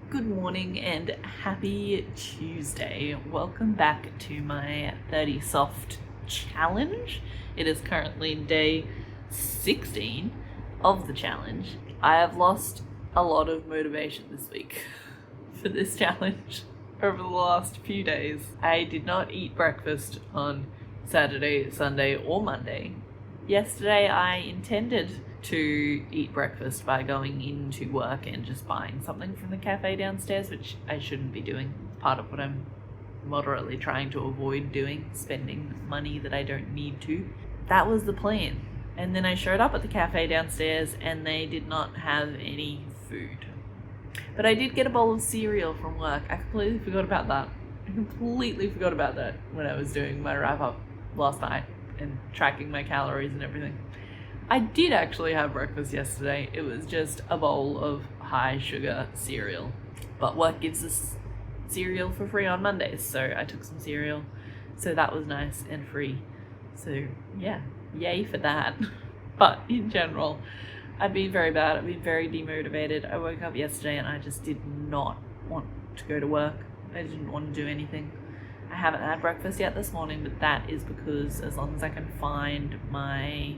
Good morning and happy Tuesday. Welcome back to my 30 Soft challenge. It is currently day 16 of the challenge. I have lost a lot of motivation this week for this challenge over the last few days. I did not eat breakfast on Saturday, Sunday, or Monday. Yesterday I intended to eat breakfast by going into work and just buying something from the cafe downstairs, which I shouldn't be doing. Part of what I'm moderately trying to avoid doing, spending money that I don't need to. That was the plan. And then I showed up at the cafe downstairs and they did not have any food. But I did get a bowl of cereal from work. I completely forgot about that. When I was doing my wrap up last night and tracking my calories and everything. I did actually have breakfast yesterday. It was just a bowl of high sugar cereal. But work gives us cereal for free on Mondays, so I took some cereal. So that was nice and free. So yeah, yay for that. But in general, I've been very bad. I've been very demotivated. I woke up yesterday and I just did not want to go to work. I didn't want to do anything. I haven't had breakfast yet this morning, but that is because as long as I can find my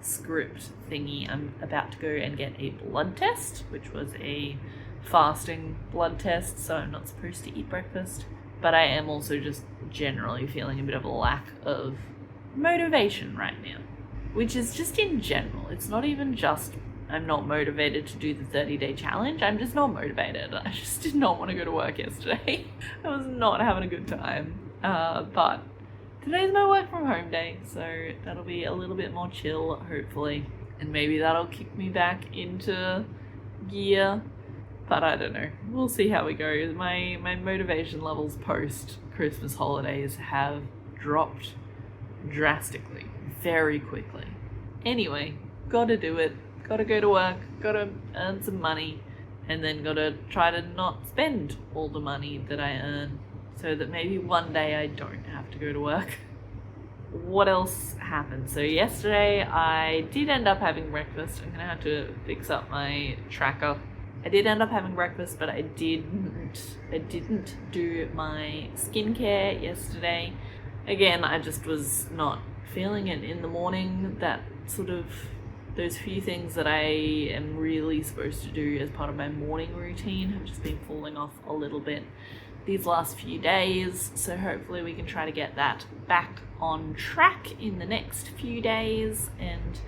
script thingy, I'm about to go and get a blood test, which was a fasting blood test, so I'm not supposed to eat breakfast. But I am also just generally feeling a bit of a lack of motivation right now, which is just in general. It's not even just I'm not motivated to do the 30-day challenge. I'm just not motivated. I just did not want to go to work yesterday. I was not having a good time. But today's my work from home day, so that'll be a little bit more chill, hopefully. And maybe that'll kick me back into gear. But I don't know. We'll see how it goes. My motivation levels post-Christmas holidays have dropped drastically, very quickly. Anyway, gotta do it. Gotta go to work, gotta earn some money, and then gotta try to not spend all the money that I earn so that maybe one day I don't have to go to work. What else happened? So yesterday I did end up having breakfast. I'm gonna have to fix up my tracker. I did end up having breakfast, but I didn't do my skincare yesterday. Again, I just was not feeling it in the morning. Those few things that I am really supposed to do as part of my morning routine have just been falling off a little bit these last few days. So hopefully we can try to get that back on track in the next few days and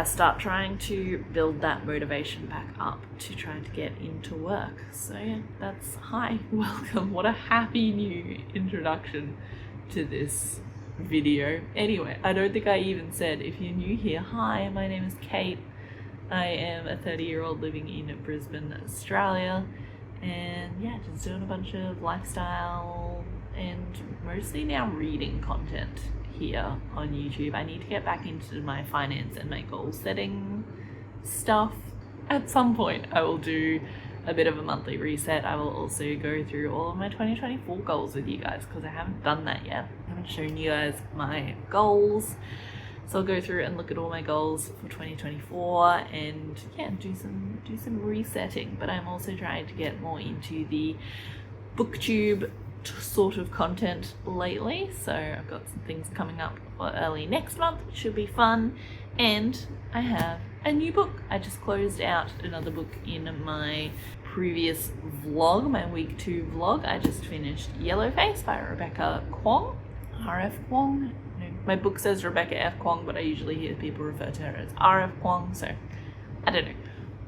start trying to build that motivation back up to try to get into work. So that's hi, welcome. What a happy new introduction to this video. Anyway, I don't think I even said, if you're new here, hi, my name is Kate. I am a 30-year-old living in Brisbane, Australia, and just doing a bunch of lifestyle and mostly now reading content here on YouTube. I need to get back into my finance and my goal setting stuff. At some point I will do a bit of a monthly reset. I will also go through all of my 2024 goals with you guys because I haven't done that yet. I haven't shown you guys my goals. So I'll go through and look at all my goals for 2024 and do some resetting. But I'm also trying to get more into the booktube sort of content lately. So I've got some things coming up for early next month, which should be fun. And I have a new book. I just closed out another book in my previous vlog, my week 2 vlog. I just finished Yellowface by Rebecca Kwong. R.F. Kwong? No, my book says Rebecca F. Kwong, but I usually hear people refer to her as R.F. Kwong, so I don't know.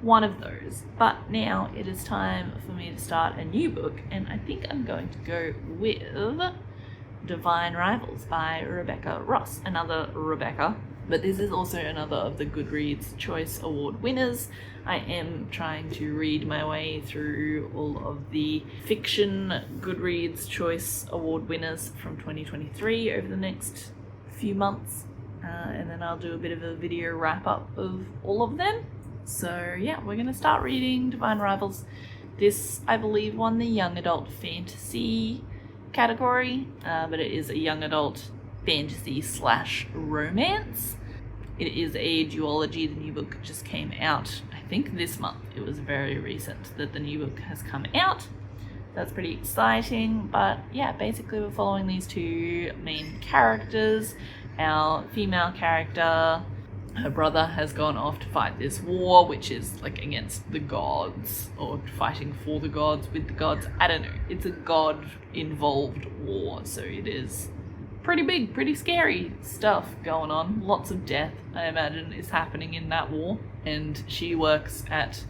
One of those. But now it is time for me to start a new book, and I think I'm going to go with Divine Rivals by Rebecca Ross. Another Rebecca. But this is also another of the Goodreads Choice Award winners. I am trying to read my way through all of the fiction Goodreads Choice Award winners from 2023 over the next few months. And then I'll do a bit of a video wrap up of all of them. So we're going to start reading Divine Rivals. This, I believe, won the young adult fantasy category, but it is a young adult fantasy / romance. It is a duology. The new book just came out, I think this month. It was very recent that the new book has come out. That's pretty exciting, but yeah, basically we're following these two main characters. Our female character, her brother has gone off to fight this war, which is like against the gods, or fighting for the gods, with the gods. I don't know. It's a god-involved war, so it is pretty big, pretty scary stuff going on. Lots of death, I imagine, is happening in that war. And she works at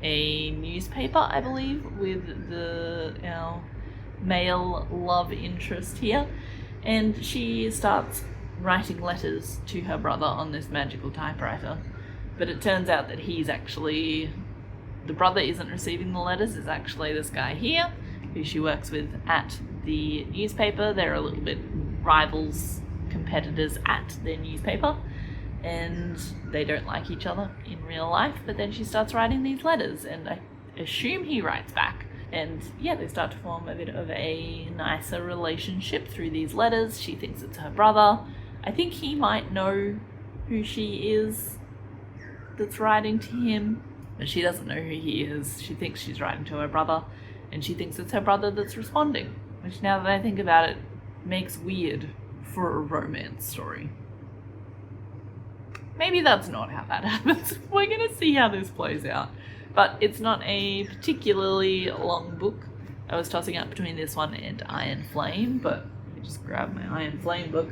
a newspaper, I believe, with our male love interest here. And she starts writing letters to her brother on this magical typewriter. But it turns out that the brother isn't receiving the letters, it's actually this guy here, who she works with at the newspaper. They're a little bit rivals, competitors at their newspaper, and they don't like each other in real life. But then she starts writing these letters, and I assume he writes back. And yeah, they start to form a bit of a nicer relationship through these letters. She thinks it's her brother. I think he might know who she is that's writing to him, but she doesn't know who he is. She thinks she's writing to her brother, and she thinks it's her brother that's responding, which, now that I think about it, makes weird for a romance story. Maybe that's not how that happens. We're gonna see how this plays out. But it's not a particularly long book. I was tossing up between this one and Iron Flame, but let me just grab my Iron Flame book.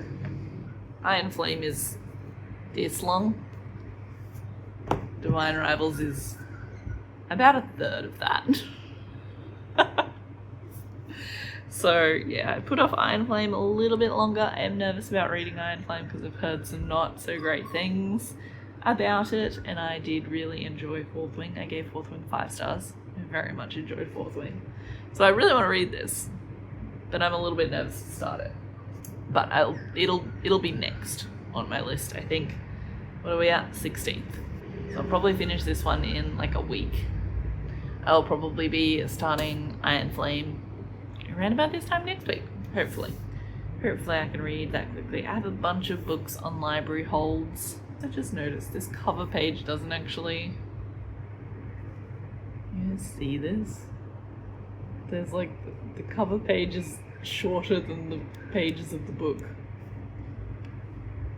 Iron Flame is this long. Divine Rivals is about a third of that. So yeah, I put off Iron Flame a little bit longer. I am nervous about reading Iron Flame because I've heard some not so great things about it, and I did really enjoy Fourth Wing. I gave Fourth Wing 5 stars. I very much enjoyed Fourth Wing. So I really want to read this, but I'm a little bit nervous to start it. But it'll be next on my list, I think. What are we at? 16th. So I'll probably finish this one in like a week. I'll probably be starting Iron Flame around about this time next week, hopefully. Hopefully I can read that quickly. I have a bunch of books on library holds. I just noticed this cover page doesn't actually... You guys see this? There's like, the cover page is shorter than the pages of the book.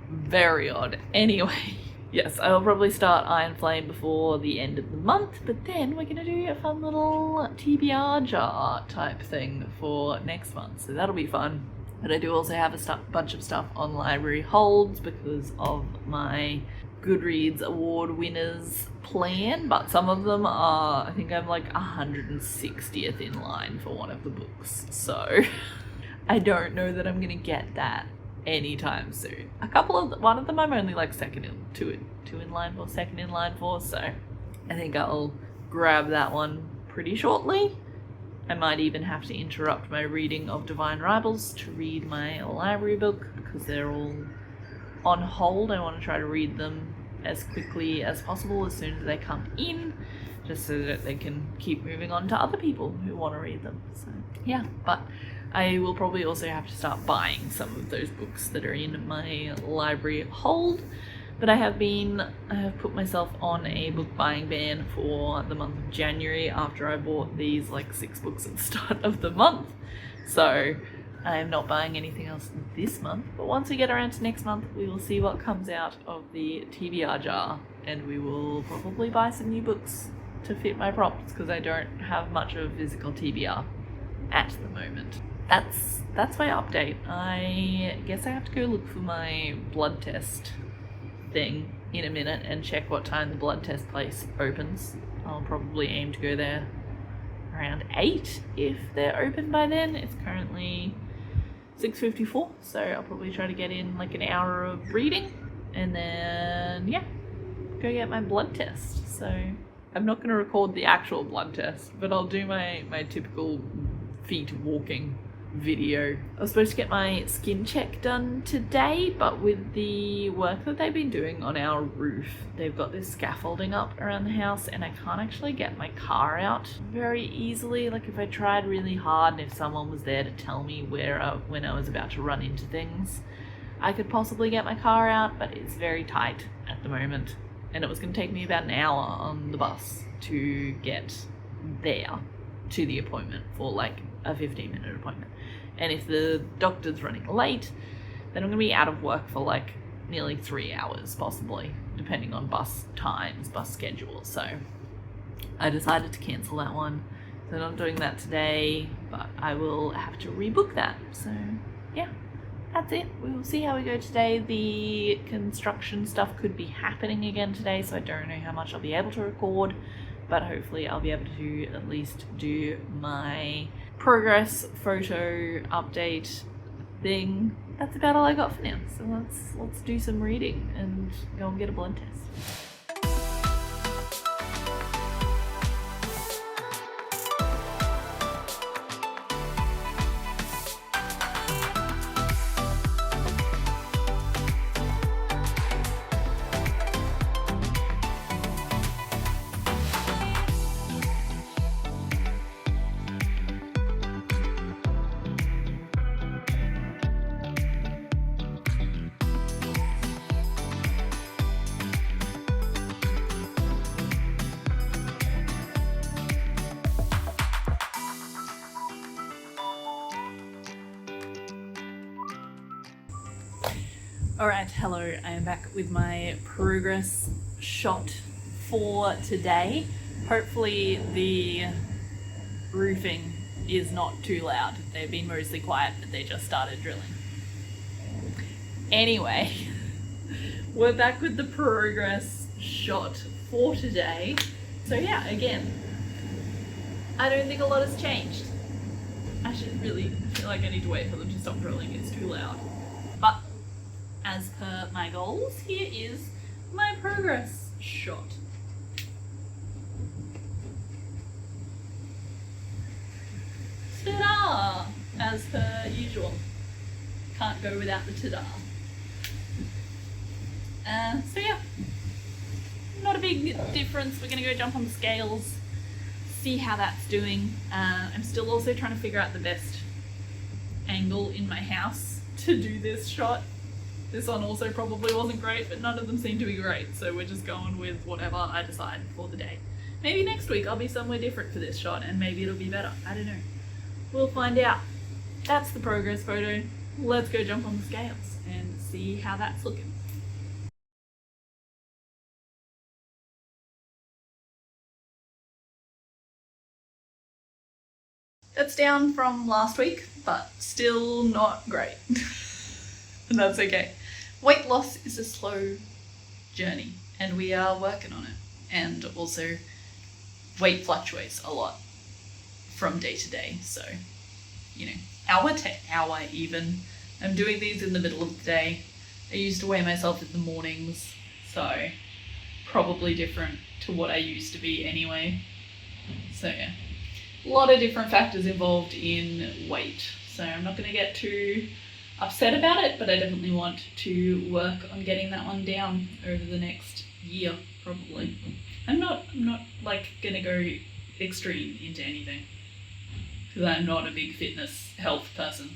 Very odd. Anyway, yes, I'll probably start Iron Flame before the end of the month, but then we're gonna do a fun little TBR jar type thing for next month, so that'll be fun. But I do also have a bunch of stuff on library holds because of my Goodreads award winners plan, but some of them are, I think I'm like 160th in line for one of the books, so I don't know that I'm gonna get that anytime soon. One of them I'm only like second in line for, so I think I'll grab that one pretty shortly. I might even have to interrupt my reading of Divine Rivals to read my library book because they're all on hold. I want to try to read them as quickly as possible as soon as they come in, just so that they can keep moving on to other people who want to read them. So yeah, but I will probably also have to start buying some of those books that are in my library hold. But I have put myself on a book buying ban for the month of January after I bought these like 6 books at the start of the month. So I am not buying anything else this month. But once we get around to next month, we will see what comes out of the TBR jar. And we will probably buy some new books to fit my prompts because I don't have much of a physical TBR at the moment. That's my update. I guess I have to go look for my blood test thing in a minute and check what time the blood test place opens. I'll probably aim to go there around 8 if they're open by then. It's currently 6:54, so I'll probably try to get in like an hour of reading and then yeah, go get my blood test. So I'm not going to record the actual blood test, but I'll do my typical feet walking video. I was supposed to get my skin check done today, but with the work that they've been doing on our roof, they've got this scaffolding up around the house and I can't actually get my car out very easily. Like if I tried really hard and if someone was there to tell me when I was about to run into things, I could possibly get my car out, but it's very tight at the moment. and it was going to take me about an hour on the bus to get there to the appointment for like a 15-minute appointment. And if the doctor's running late, then I'm going to be out of work for like nearly 3 hours, possibly, depending on bus times, bus schedules. So I decided to cancel that one. So I'm not doing that today, but I will have to rebook that. So yeah, that's it. We will see how we go today. The construction stuff could be happening again today, so I don't know how much I'll be able to record, but hopefully I'll be able to at least do my progress photo update thing. That's about all I got for now. So let's do some reading and go and get a blood test. Alright, hello, I am back with my progress shot for today. Hopefully the roofing is not too loud. They've been mostly quiet, but they just started drilling. Anyway, we're back with the progress shot for today. So yeah, again, I don't think a lot has changed. I should really feel like I need to wait for them to stop drilling, it's too loud. But as per my goals, here is my progress shot. Ta-da! As per usual. Can't go without the ta-da. So yeah, not a big difference. We're gonna go jump on the scales, see how that's doing. I'm still also trying to figure out the best angle in my house to do this shot. This one also probably wasn't great, but none of them seem to be great, so we're just going with whatever I decide for the day. Maybe next week I'll be somewhere different for this shot and maybe it'll be better. I don't know. We'll find out. That's the progress photo. Let's go jump on the scales and see how that's looking. That's down from last week, but still not great. And that's okay. Weight loss is a slow journey and we are working on it. And also weight fluctuates a lot from day to day. So, you know, hour to hour even. I'm doing these in the middle of the day. I used to weigh myself in the mornings, so probably different to what I used to be anyway. So yeah, a lot of different factors involved in weight. So I'm not gonna get too upset about it, but I definitely want to work on getting that one down over the next year, probably. I'm not like gonna go extreme into anything because I'm not a big fitness health person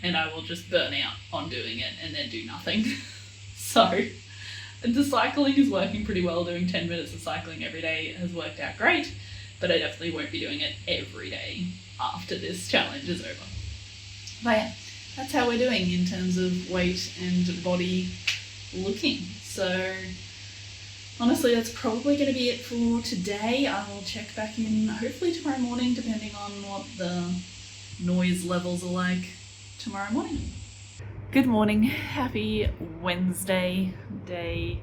and I will just burn out on doing it and then do nothing. So the cycling is working pretty well. Doing 10 minutes of cycling every day has worked out great, but I definitely won't be doing it every day after this challenge is over. But yeah, that's how we're doing in terms of weight and body looking. So honestly, that's probably going to be it for today. I'll check back in hopefully tomorrow morning, depending on what the noise levels are like tomorrow morning. Good morning. Happy Wednesday, day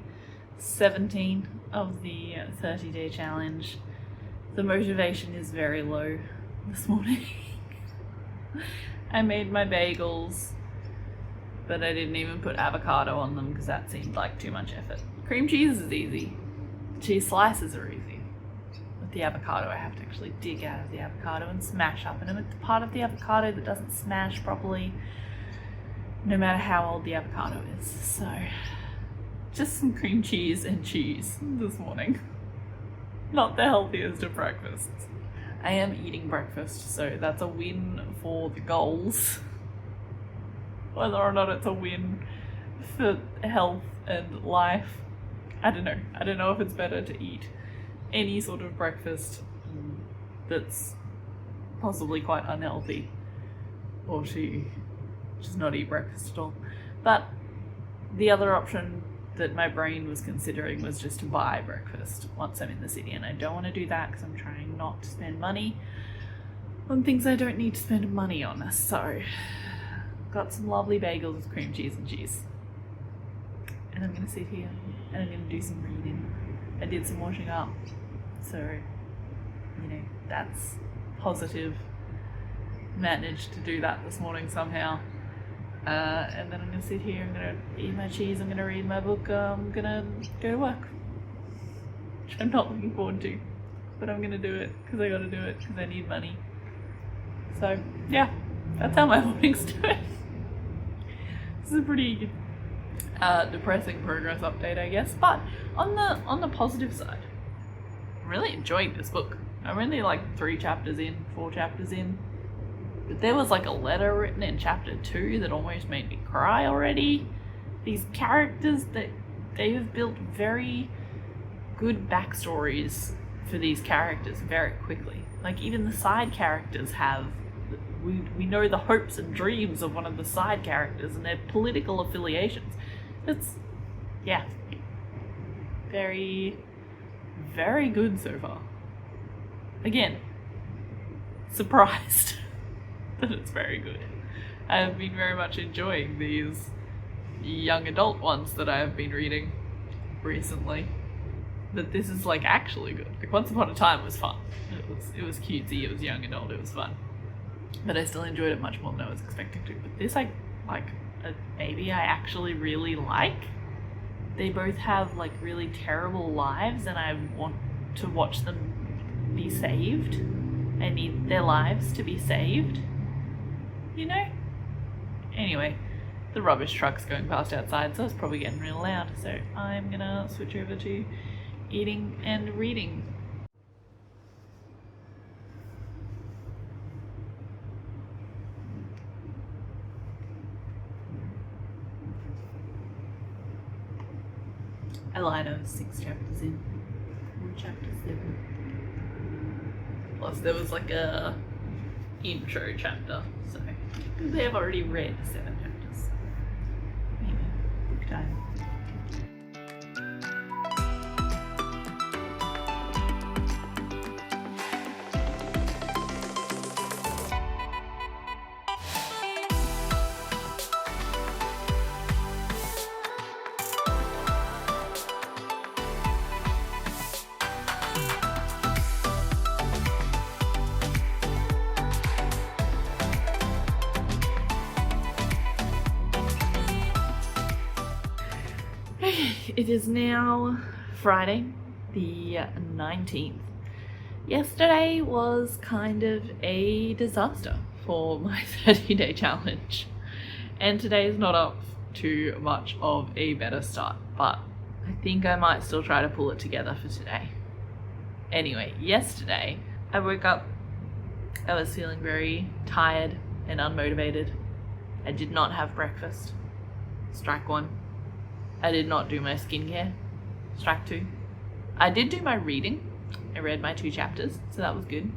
17 of the 30-day challenge. The motivation is very low this morning. I made my bagels, but I didn't even put avocado on them because that seemed like too much effort. Cream cheese is easy. Cheese slices are easy. With the avocado, I have to actually dig out of the avocado and smash up. And it's the part of the avocado that doesn't smash properly, no matter how old the avocado is. So, just some cream cheese and cheese this morning. Not the healthiest of breakfasts. I am eating breakfast, so that's a win for the goals. Whether or not it's a win for health and life, I don't know. I don't know if it's better to eat any sort of breakfast that's possibly quite unhealthy, or to just not eat breakfast at all. But the other option that my brain was considering was just to buy breakfast once I'm in the city, and I don't want to do that because I'm trying not to spend money on things I don't need to spend money on. So got some lovely bagels with cream cheese and cheese, and I'm gonna sit here and I'm gonna do some reading. I did some washing up, so that's positive. Managed to do that this morning somehow. And then I'm gonna sit here, I'm gonna eat my cheese, I'm gonna read my book, I'm gonna go to work, which I'm not looking forward to, but I'm gonna do it because I gotta do it because I need money. So yeah, that's how my morning's doing. This is a pretty depressing progress update, I guess, but on the positive side, I'm really enjoying this book. I'm only like 4 chapters in, but there was like a letter written in chapter 2 that almost made me cry already. These characters, that they've built very good backstories for these characters very quickly. Like even the side characters have, we know the hopes and dreams of one of the side characters and their political affiliations. It's, yeah, very, very good so far. Again, surprised that it's very good. I have been very much enjoying these young adult ones that I have been reading recently. But this is like actually good. Like Once Upon a Time was fun. It was cutesy, it was young adult, it was fun. But I still enjoyed it much more than I was expecting to. But this maybe I actually really like. They both have like really terrible lives and I want to watch them be saved. I need their lives to be saved. Anyway, the rubbish truck's going past outside, so it's probably getting real loud. So I'm gonna switch over to eating and reading. I lied, I was 6 chapters in. We're on chapter 7. Plus there was like a intro chapter, so they have already read 7 chapters. Anyway, book time. It is now Friday, the 19th. Yesterday was kind of a disaster for my 30-day challenge, and today is not up to much of a better start, but I think I might still try to pull it together for today. Anyway, yesterday I woke up, I was feeling very tired and unmotivated. I did not have breakfast. Strike 1. I did not do my skincare. Strike 2. I did do my reading. I read my 2 chapters, so that was good.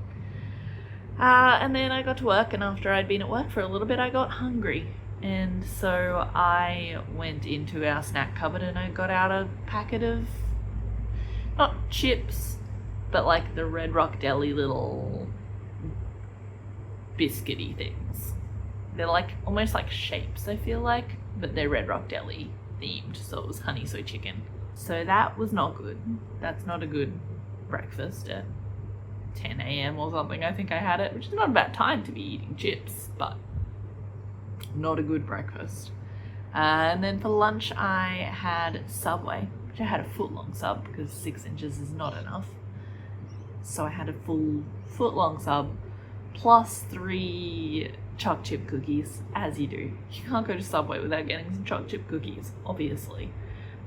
And then I got to work, and after I'd been at work for a little bit, I got hungry. And so I went into our snack cupboard and I got out a packet of, not chips, but like the Red Rock Deli little biscuity things. They're like almost like shapes, I feel like, but they're Red Rock Deli themed, so it was honey soy chicken. So that was not good. That's not a good breakfast at 10 a.m. or something. I think I had it, which is not a bad time to be eating chips, but not a good breakfast. And then for lunch I had Subway, which I had a foot-long sub because 6 inches is not enough. So I had a full foot-long sub plus 3 choc chip cookies, as you do. You can't go to Subway without getting some choc chip cookies, obviously.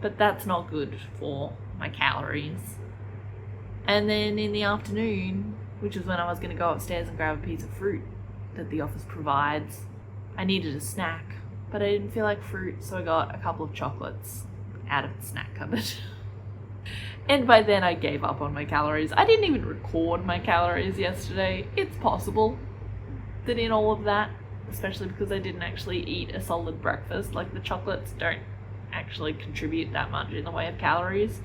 But that's not good for my calories. And then in the afternoon, which is when I was going to go upstairs and grab a piece of fruit that the office provides, I needed a snack, but I didn't feel like fruit, so I got a couple of chocolates out of the snack cupboard. And by then I gave up on my calories. I didn't even record my calories yesterday. It's possible that in all of that, especially because I didn't actually eat a solid breakfast, like the chocolates don't actually contribute that much in the way of calories.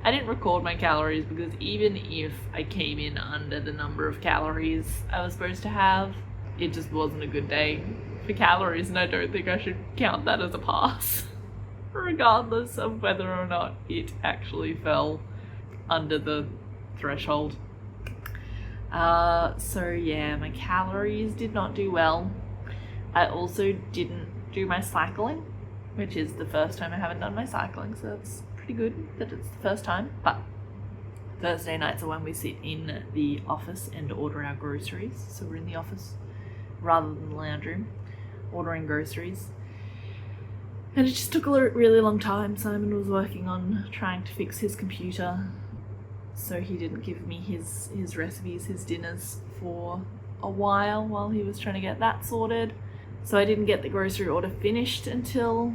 I didn't record my calories because even if I came in under the number of calories I was supposed to have, it just wasn't a good day for calories, and I don't think I should count that as a pass, regardless of whether or not it actually fell under the threshold. So yeah, my calories did not do well. I also didn't do my cycling, which is the first time I haven't done my cycling, so that's pretty good that it's the first time. But Thursday nights are when we sit in the office and order our groceries. So we're in the office rather than the lounge room, ordering groceries. And it just took a really long time. Simon was working on trying to fix his computer, so he didn't give me his recipes, his dinners for a while he was trying to get that sorted. So I didn't get the grocery order finished until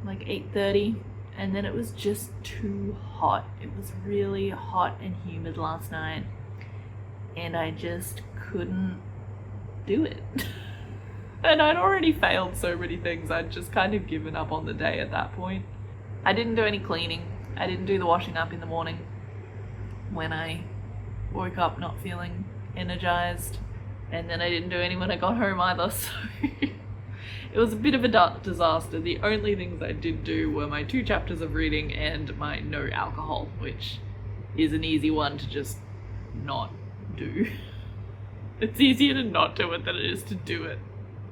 like 8:30, and then it was just too hot. It was really hot and humid last night, and I just couldn't do it. And I'd already failed so many things, I'd just kind of given up on the day at that point. I didn't do any cleaning. I didn't do the washing up in the morning when I woke up not feeling energized, and then I didn't do any when I got home either, so it was a bit of a disaster. The only things I did do were my 2 chapters of reading and my no alcohol, which is an easy one to just not do. It's easier to not do it than it is to do it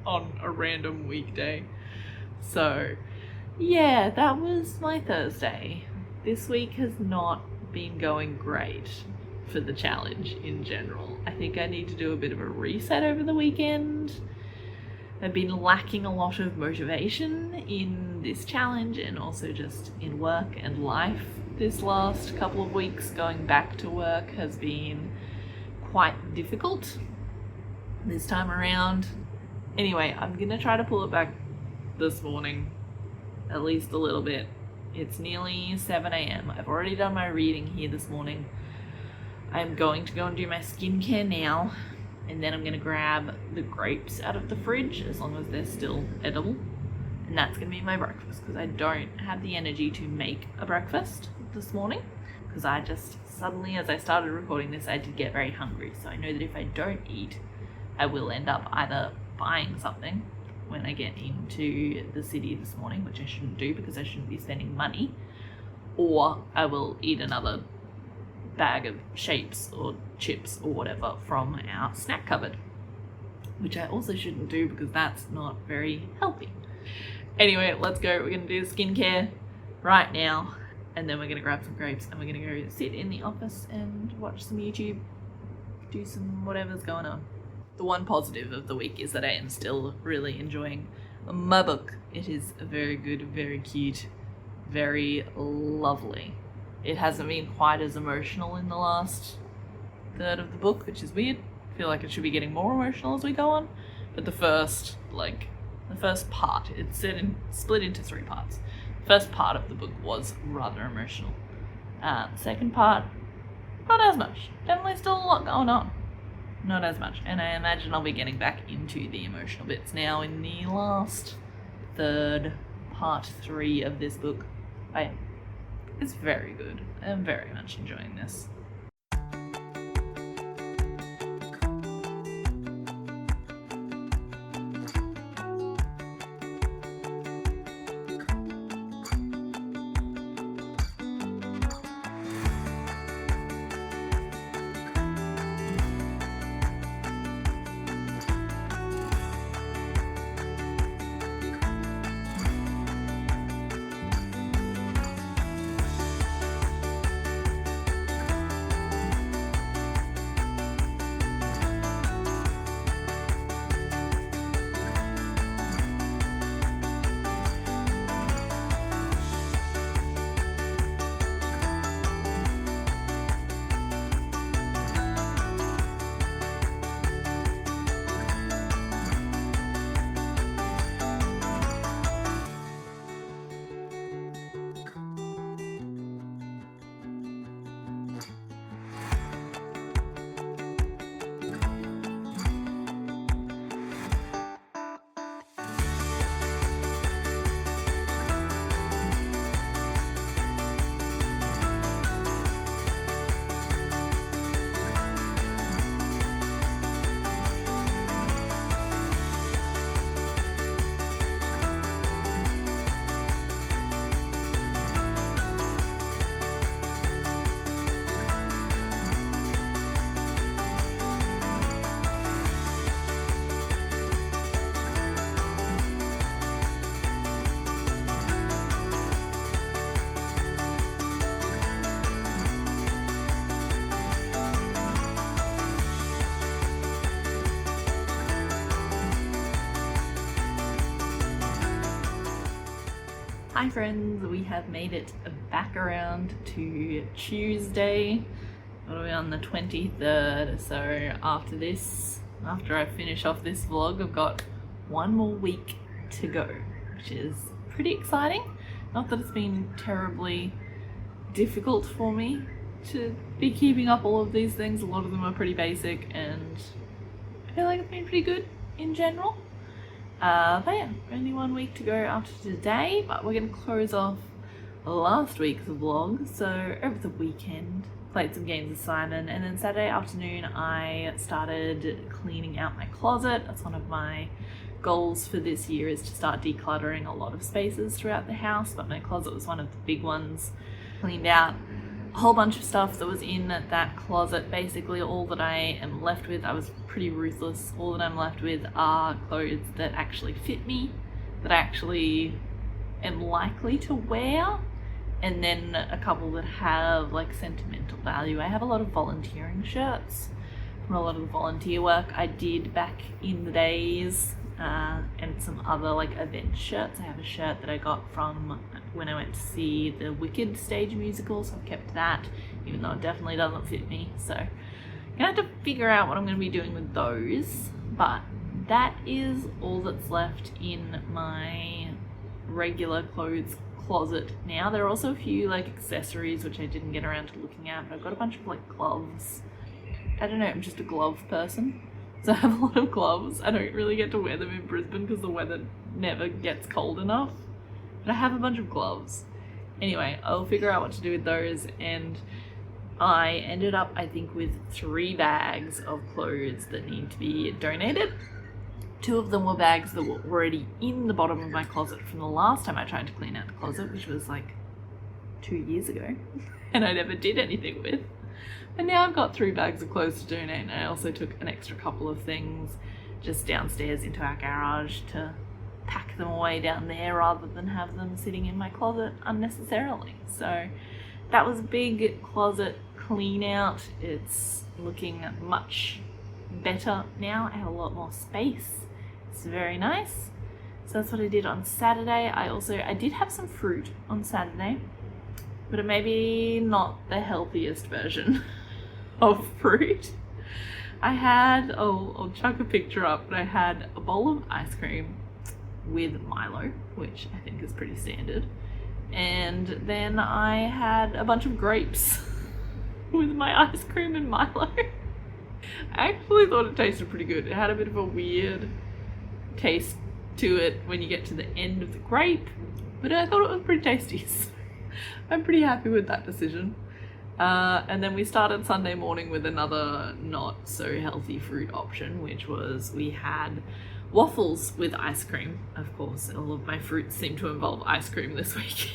on a random weekday. So yeah, that was my Thursday. This week has not been going great for the challenge in general. I think I need to do a bit of a reset over the weekend. I've been lacking a lot of motivation in this challenge and also just in work and life. This last couple of weeks going back to work has been quite difficult this time around. Anyway, I'm gonna try to pull it back this morning, at least a little bit. It's nearly 7 a.m. I've already done my reading here this morning. I'm going to go and do my skincare now, and then I'm going to grab the grapes out of the fridge as long as they're still edible, and that's going to be my breakfast because I don't have the energy to make a breakfast this morning because I just suddenly, as I started recording this, I did get very hungry. So I know that if I don't eat, I will end up either buying something when I get into the city this morning, which I shouldn't do because I shouldn't be spending money, or I will eat another bag of shapes or chips or whatever from our snack cupboard, which I also shouldn't do because that's not very healthy. Anyway, let's go. We're going to do the skincare right now, and then we're going to grab some grapes and we're going to go sit in the office and watch some YouTube, do some whatever's going on. The one positive of the week is that I am still really enjoying my book. It is very good, very cute, very lovely. It hasn't been quite as emotional in the last third of the book, which is weird. I feel like it should be getting more emotional as we go on. But the first part, it's split into 3 parts. The first part of the book was rather emotional. The second part, not as much. Definitely still a lot going on. Not as much, and I imagine I'll be getting back into the emotional bits now in the last third, part 3 of this book. It's very good. I'm very much enjoying this. Hi friends, we have made it back around to Tuesday. What are we on, the 23rd? So after I finish off this vlog, I've got one more week to go, which is pretty exciting. Not that it's been terribly difficult for me to be keeping up all of these things. A lot of them are pretty basic and I feel like it's been pretty good in general. But yeah, only 1 week to go after today, but we're going to close off last week's vlog. So over the weekend, played some games with Simon, and then Saturday afternoon I started cleaning out my closet. That's one of my goals for this year, is to start decluttering a lot of spaces throughout the house, but my closet was one of the big ones. Cleaned out a whole bunch of stuff that was in that closet. Basically all that I am left with, I was pretty ruthless, all that I'm left with are clothes that actually fit me, that I actually am likely to wear, and then a couple that have like sentimental value. I have a lot of volunteering shirts from a lot of the volunteer work I did back in the days, and some other like event shirts. I have a shirt that I got from when I went to see the Wicked stage musical, so I've kept that, even though it definitely doesn't fit me. So I'm gonna have to figure out what I'm gonna be doing with those, but that is all that's left in my regular clothes closet now. There are also a few like accessories which I didn't get around to looking at, but I've got a bunch of like gloves. I don't know, I'm just a glove person. So I have a lot of gloves. I don't really get to wear them in Brisbane because the weather never gets cold enough. But I have a bunch of gloves. Anyway, I'll figure out what to do with those, and I ended up, I think, with 3 bags of clothes that need to be donated. 2 of them were bags that were already in the bottom of my closet from the last time I tried to clean out the closet, which was like 2 years ago, and I never did anything with. And now I've got 3 bags of clothes to donate, and I also took an extra couple of things just downstairs into our garage to pack them away down there rather than have them sitting in my closet unnecessarily. So that was a big closet clean out. It's looking much better now. I have a lot more space. It's very nice. So that's what I did on Saturday. I did have some fruit on Saturday, but it may be not the healthiest version of fruit. I had, I'll chuck a picture up, but I had a bowl of ice cream with Milo, which I think is pretty standard. And then I had a bunch of grapes with my ice cream and Milo. I actually thought it tasted pretty good. It had a bit of a weird taste to it when you get to the end of the grape, but I thought it was pretty tasty. So I'm pretty happy with that decision. And then we started Sunday morning with another not so healthy fruit option, which was we had waffles with ice cream. Of course, all of my fruits seem to involve ice cream this week.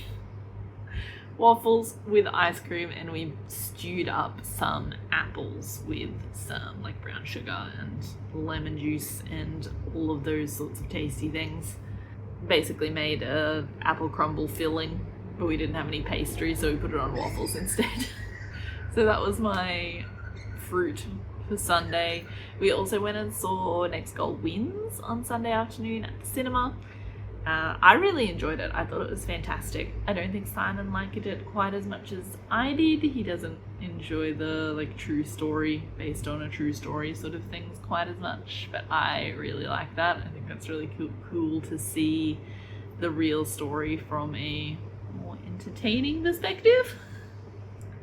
Waffles with ice cream, and we stewed up some apples with some like brown sugar and lemon juice and all of those sorts of tasty things. Basically made a apple crumble filling, but we didn't have any pastry, so we put it on waffles instead. So that was my fruit for Sunday. We also went and saw Next Goal Wins on Sunday afternoon at the cinema. I really enjoyed it. I thought it was fantastic. I don't think Simon liked it quite as much as I did. He doesn't enjoy the like true story, based on a true story sort of things quite as much, but I really like that. I think that's really cool to see the real story from a more entertaining perspective.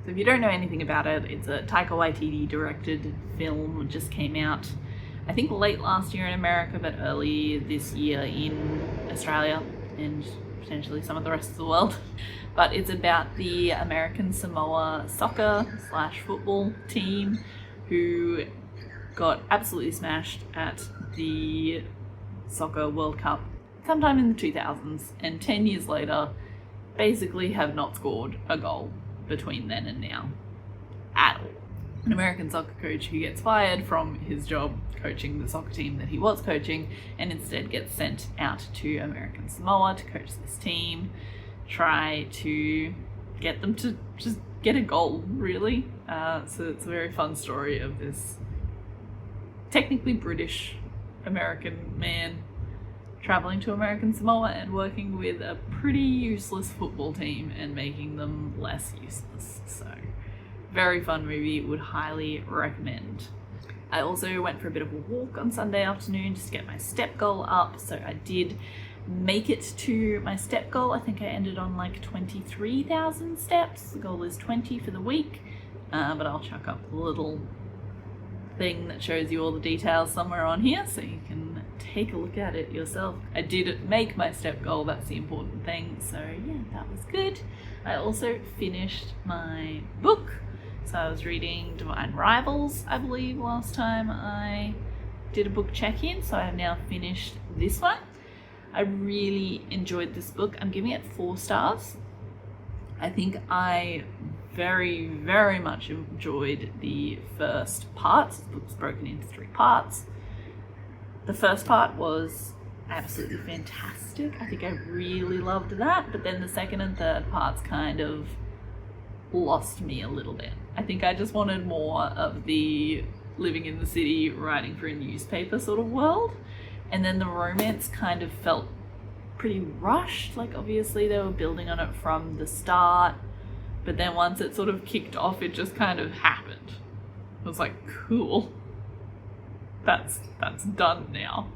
So if you don't know anything about it, it's a Taika Waititi directed film. It just came out, I think, late last year in America, but early this year in Australia and potentially some of the rest of the world. But it's about the American Samoa soccer/football team who got absolutely smashed at the Soccer World Cup sometime in the 2000s, and 10 years later basically have not scored a goal between then and now at all. An American soccer coach who gets fired from his job coaching the soccer team that he was coaching, and instead gets sent out to American Samoa to coach this team, try to get them to just get a goal, really. So it's a very fun story of this technically British American man traveling to American Samoa and working with a pretty useless football team and making them less useless. So, very fun movie, would highly recommend. I also went for a bit of a walk on Sunday afternoon just to get my step goal up. So I did make it to my step goal. I think I ended on like 23,000 steps. The goal is 20 for the week, but I'll chuck up the little thing that shows you all the details somewhere on here so you can take a look at it yourself. I did make my step goal, that's the important thing. So yeah, that was good. I also finished my book. So I was reading Divine Rivals, I believe, last time I did a book check-in. So I have now finished this one. I really enjoyed this book. I'm giving it 4 stars. I think I very, very much enjoyed the first part. The book's broken into 3 parts. The first part was absolutely fantastic. I think I really loved that. But then the second and third parts kind of lost me a little bit. I think I just wanted more of the living in the city, writing for a newspaper sort of world. And then the romance kind of felt pretty rushed. Like, obviously they were building on it from the start, but then once it sort of kicked off, it just kind of happened. I was like, cool, that's done now.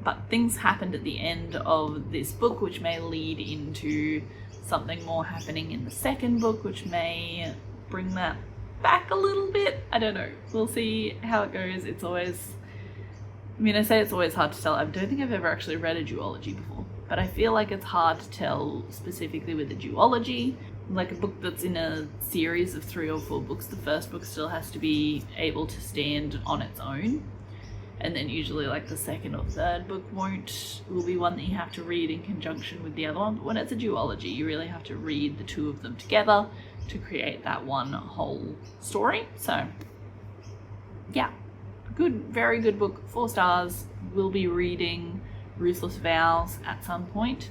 But things happened at the end of this book which may lead into something more happening in the second book, which may bring that back a little bit. I don't know. We'll see how it goes. It's always, I mean, I say it's always hard to tell. I don't think I've ever actually read a duology before, but I feel like it's hard to tell specifically with a duology. Like a book that's in a series of 3 or 4 books, the first book still has to be able to stand on its own. And then usually like the second or third book will be one that you have to read in conjunction with the other one. But when it's a duology, you really have to read the 2 of them together to create that one whole story. So yeah, good, very good book, 4 stars. We'll be reading Ruthless Vows at some point,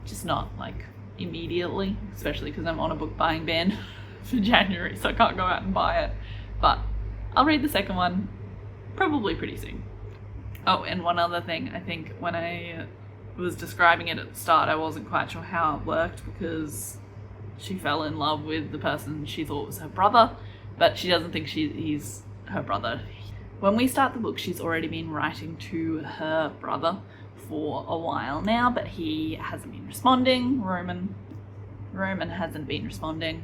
just not like immediately, especially because I'm on a book buying ban for January, so I can't go out and buy it. But I'll read the second one probably pretty soon. Oh, and one other thing, I think when I was describing it at the start, I wasn't quite sure how it worked because she fell in love with the person she thought was her brother, but she doesn't think he's her brother. When we start the book, she's already been writing to her brother for a while now, but he hasn't been responding. Roman hasn't been responding.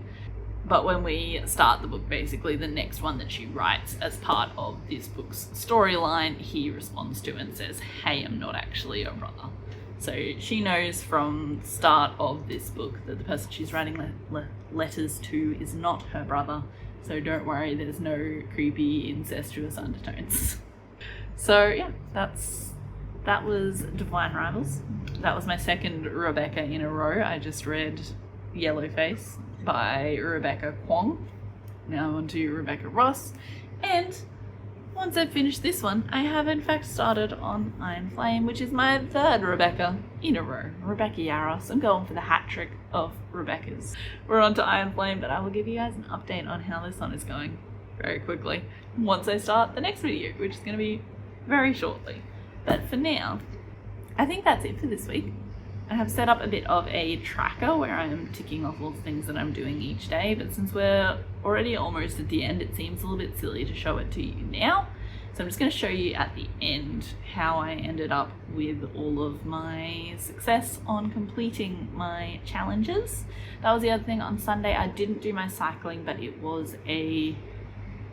But when we start the book, basically the next one that she writes as part of this book's storyline, he responds to and says, hey, I'm not actually your brother. So she knows from the start of this book that the person she's writing letters to is not her brother. So don't worry, there's no creepy incestuous undertones. So yeah, that was Divine Rivals. That was my second Rebecca in a row. I just read Yellowface by Rebecca Kwong. Now on to Rebecca Ross. And once I've finished this one, I have in fact started on Iron Flame, which is my third Rebecca in a row. Rebecca Yaros. I'm going for the hat trick of Rebeccas. We're on to Iron Flame, but I will give you guys an update on how this one is going very quickly once I start the next video, which is going to be very shortly. But for now, I think that's it for this week. I have set up a bit of a tracker where I am ticking off all the things that I'm doing each day, but since we're already almost at the end, it seems a little bit silly to show it to you now. So I'm just going to show you at the end how I ended up with all of my success on completing my challenges. That was the other thing. On Sunday I didn't do my cycling, but it was a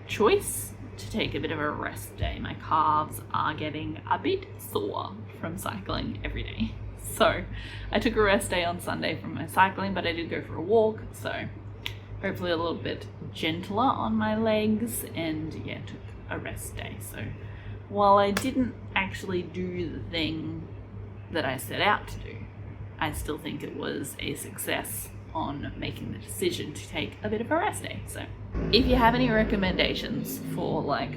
choice to take a bit of a rest day. My calves are getting a bit sore from cycling every day. So I took a rest day on Sunday from my cycling, but I did go for a walk, so hopefully a little bit gentler on my legs, and yeah, took a rest day. So while I didn't actually do the thing that I set out to do, I still think it was a success on making the decision to take a bit of a rest day. So if you have any recommendations for like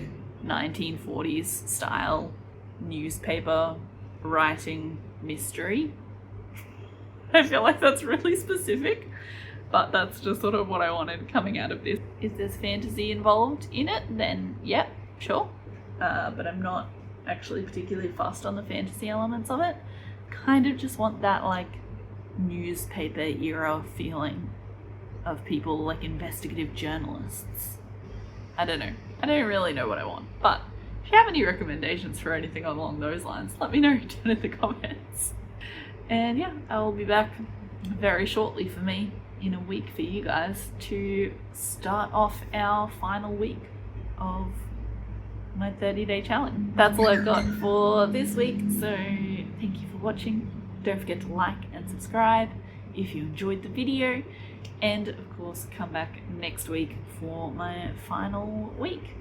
1940s style newspaper writing mystery, I feel like that's really specific, but that's just sort of what I wanted coming out of this. If there's fantasy involved in it, then yeah, sure, but I'm not actually particularly fussed on the fantasy elements of it. Kind of just want that like newspaper era feeling of people like investigative journalists. I don't know. I don't really know what I want. But if you have any recommendations for anything along those lines, let me know down in the comments. And yeah, I will be back very shortly for me in a week for you guys to start off our final week of my 30-day challenge. That's all I've got for this week, so thank you for watching. Don't forget to like and subscribe if you enjoyed the video, and of course come back next week for my final week.